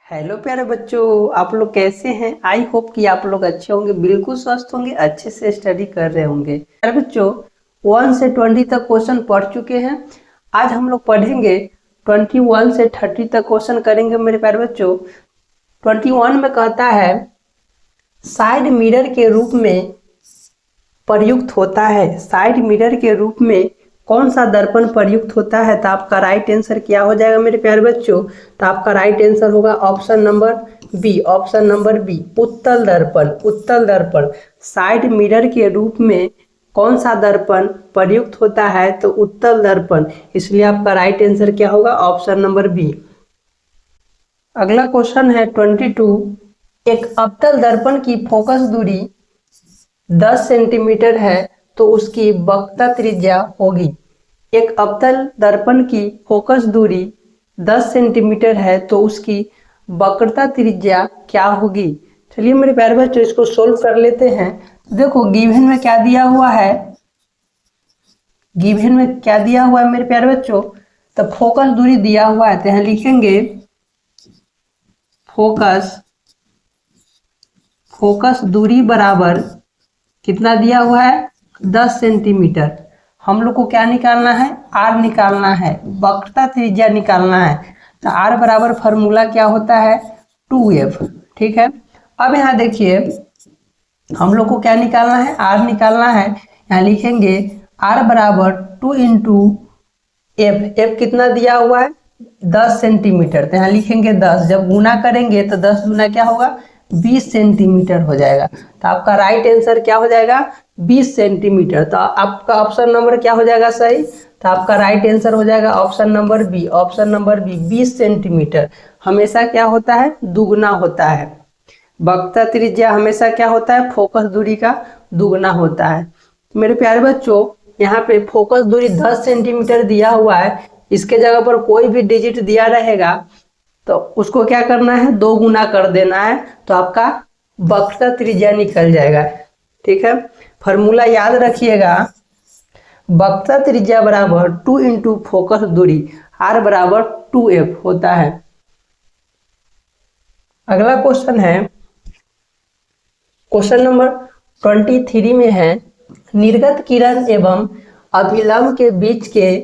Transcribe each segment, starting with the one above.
Hello प्यारे बच्चों, आप लोग कैसे हैं। आई होप कि आप लोग अच्छे होंगे, बिल्कुल स्वस्थ होंगे, अच्छे से स्टडी कर रहे होंगे। प्यारे बच्चों, 1 से 20 तक क्वेश्चन पढ़ चुके हैं। आज हम लोग पढ़ेंगे 21 से 30 तक क्वेश्चन करेंगे मेरे प्यारे बच्चों। 21 में कहता है साइड मिरर के रूप में प्रयुक्त होता है। साइड मिरर के रूप में कौन सा दर्पण प्रयुक्त होता है? तो आपका राइट आंसर क्या हो जाएगा मेरे प्यारे बच्चों? तो आपका राइट आंसर होगा option number B. Option number B, उत्तल दर्पण। उत्तल दर्पण साइड मिरर के रूप में कौन सा दर्पण प्रयुक्त होता है? तो उत्तल दर्पण। इसलिए आपका राइट आंसर क्या होगा? Option number B. अगला क्वेश्चन है 22। एक अवतल दर्पण की फोकस दूरी 10 सेंटीमीटर है तो उसकी वक्रता त्रिज्या होगी। एक अवतल दर्पण की फोकस दूरी 10 सेंटीमीटर है तो उसकी वक्रता त्रिज्या क्या होगी? चलिए मेरे प्यारे बच्चों, इसको सोल्व कर लेते हैं। देखो गिवन में क्या दिया हुआ है, गिवन में क्या दिया हुआ है मेरे प्यारे बच्चों? तो फोकस दूरी दिया हुआ है, तो यहाँ लिखेंगे फोकस दूरी बराबर कितना दिया हुआ है? 10 सेंटीमीटर। हम लोग को क्या निकालना है? आर निकालना है, वक्रता त्रिज्या निकालना है। तो आर बराबर फॉर्मूला क्या होता है? 2f। ठीक है, अब यहाँ देखिए हम लोग को क्या निकालना है? आर निकालना है। यहाँ लिखेंगे आर बराबर 2 इंटू एफ। एफ कितना दिया हुआ है? 10 सेंटीमीटर। तो यहाँ लिखेंगे 10, जब गुना करेंगे तो 10 गुना क्या होगा? 20 सेंटीमीटर हो जाएगा। तो आपका राइट आंसर क्या हो जाएगा? 20 सेंटीमीटर। तो आपका ऑप्शन नंबर क्या हो जाएगा सही? तो आपका राइट आंसर हो जाएगा option number B. Option number B, 20 centimetre हमेशा क्या होता है? दुगना होता है। वक्रता त्रिज्या हमेशा क्या होता है? फोकस दूरी का दुगना होता है। मेरे प्यारे बच्चों, यहाँ पे फोकस दूरी 10 सेंटीमीटर दिया हुआ है। इसके जगह पर कोई भी डिजिट दिया रहेगा तो उसको क्या करना है? 2 गुना कर देना है, तो आपका वक्रता त्रिज्या निकल जाएगा। ठीक है, फॉर्मूला याद रखिएगा, वक्रता त्रिज्या बराबर 2 इंटू फोकस दूरी, आर बराबर 2f होता है। अगला क्वेश्चन है क्वेश्चन नंबर 23 में है निर्गत किरण एवं अभिलंब के बीच के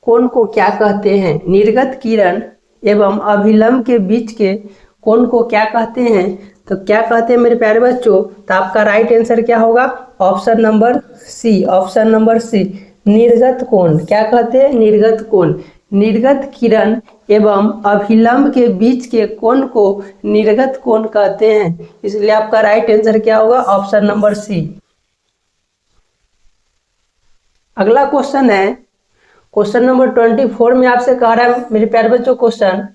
कोण को क्या कहते हैं? निर्गत किरण एवं अभिलंब के बीच के कोण को क्या कहते हैं? तो क्या कहते हैं मेरे प्यारे बच्चों? तो आपका राइट आंसर क्या होगा? Option number C. Option number C, निर्गत कोण। क्या कहते हैं? निर्गत कोण। निर्गत किरण एवं अभिलंब के बीच के कोण को निर्गत कोण कहते हैं। इसलिए आपका राइट आंसर क्या होगा? Option number C. अगला क्वेश्चन है क्वेश्चन नंबर 24 में आपसे कह रहा है मेरे प्यारे बच्चों क्वेश्चन,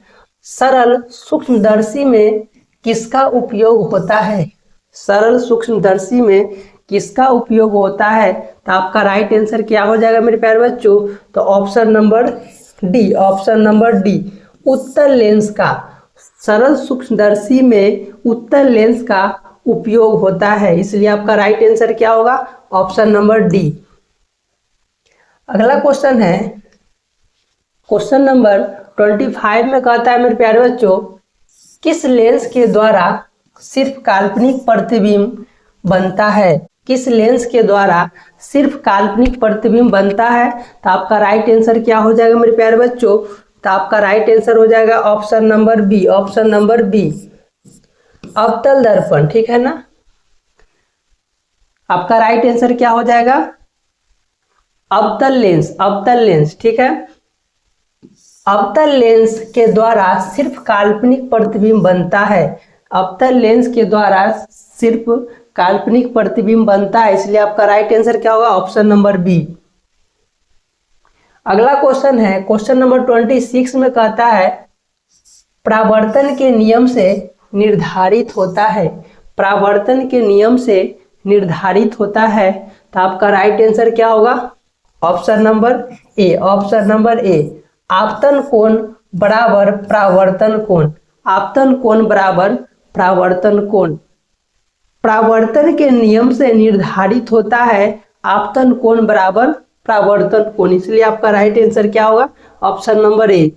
सरल सूक्ष्मदर्शी में किसका उपयोग होता है? सरल सूक्ष्मदर्शी में किसका उपयोग होता है? तो आपका राइट आंसर क्या हो जाएगा मेरे प्यारे बच्चों? तो option number D. Option number D, उत्तल लेंस का। सरल सूक्ष्मदर्शी में उत्तल लेंस का उपयोग होता है। इसलिए आपका राइट आंसर क्या होगा? Option number D. अगला क्वेश्चन है क्वेश्चन नंबर 25 में कहता है मेरे प्यारे बच्चों, किस लेंस के द्वारा सिर्फ काल्पनिक प्रतिबिंब बनता है? किस लेंस के द्वारा सिर्फ काल्पनिक प्रतिबिंब बनता है? तो आपका राइट आंसर क्या हो जाएगा मेरे प्यारे बच्चों? तो आपका राइट आंसर हो जाएगा option number B. Option number B, अवतल दर्पण। ठीक है ना, आपका राइट आंसर क्या हो जाएगा? अवतल लेंस। अवतल लेंस, ठीक है, अवतल लेंस के द्वारा सिर्फ काल्पनिक प्रतिबिंब बनता है। अवतल लेंस के द्वारा सिर्फ काल्पनिक प्रतिबिंब बनता है। इसलिए आपका राइट आंसर क्या होगा? Option number B. अगला क्वेश्चन है क्वेश्चन नंबर 26 में कहता है परावर्तन के नियम से निर्धारित होता है। परावर्तन के नियम से निर्धारित होता है। तो आपका राइट आंसर क्या होगा? Option number A. Option number A, आपतन कोण बराबर परावर्तन कोण। आपतन कोण बराबर परावर्तन कोण। परावर्तन के नियम से निर्धारित होता है आपतन कोण बराबर परावर्तन कोण। इसलिए आपका राइट आंसर क्या होगा? Option number A.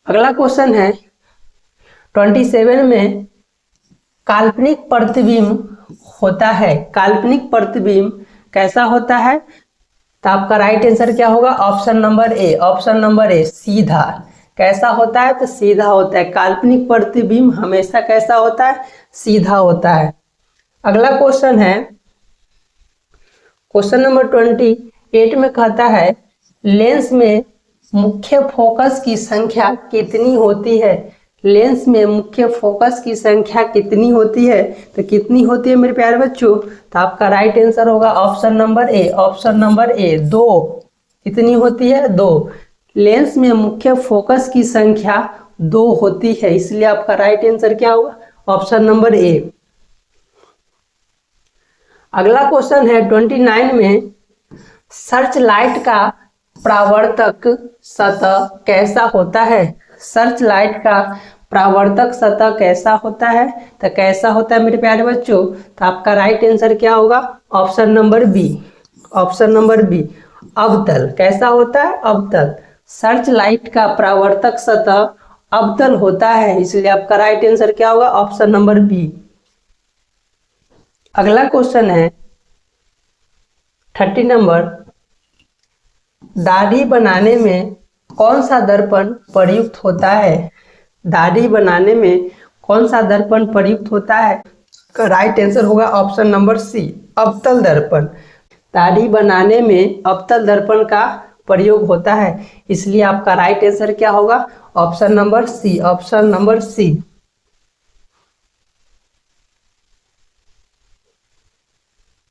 अगला क्वेश्चन है 27 में काल्पनिक प्रतिबिंब होता है। काल्पनिक प्रतिबिंब कैसा होता है? तो आपका राइट आंसर क्या होगा? Option number A. Option number A, सीधा। कैसा होता है? तो सीधा होता है। काल्पनिक प्रतिबिंब हमेशा कैसा होता है? सीधा होता है। अगला क्वेश्चन है क्वेश्चन नंबर 28 में कहता है लेंस में मुख्य फोकस की संख्या कितनी होती है? लेंस में मुख्य फोकस की संख्या कितनी होती है? तो कितनी होती है मेरे प्यारे बच्चों? तो आपका राइट आंसर होगा option number A. Option number A, 2। कितनी होती है? 2। लेंस में मुख्य फोकस की संख्या 2 होती है, इसलिए आपका राइट आंसर क्या होगा? Option number A. अगला क्वेश्चन है 29 में सर्च लाइट का परावर्तक सतह कैसा होता है? सर्च लाइट का परावर्तक सतह कैसा होता है? तो कैसा होता है मेरे प्यारे बच्चों? तो आपका राइट आंसर क्या होगा? Option number B. Option number B, अवतल। कैसा होता है? अवतल। सर्च लाइट का परावर्तक सतह अवतल होता है, इसलिए आपका राइट आंसर क्या होगा? Option number B. अगला क्वेश्चन है 30 नंबर, दाढ़ी बनाने में कौन सा दर्पण प्रयुक्त होता है? दाढ़ी बनाने में कौन सा दर्पण प्रयुक्त होता है? राइट आंसर होगा ऑप्शन नंबर सी, अवतल दर्पण। दाढ़ी बनाने में अवतल दर्पण का प्रयोग होता है, इसलिए आपका राइट आंसर क्या होगा? Option number C. Option number सी।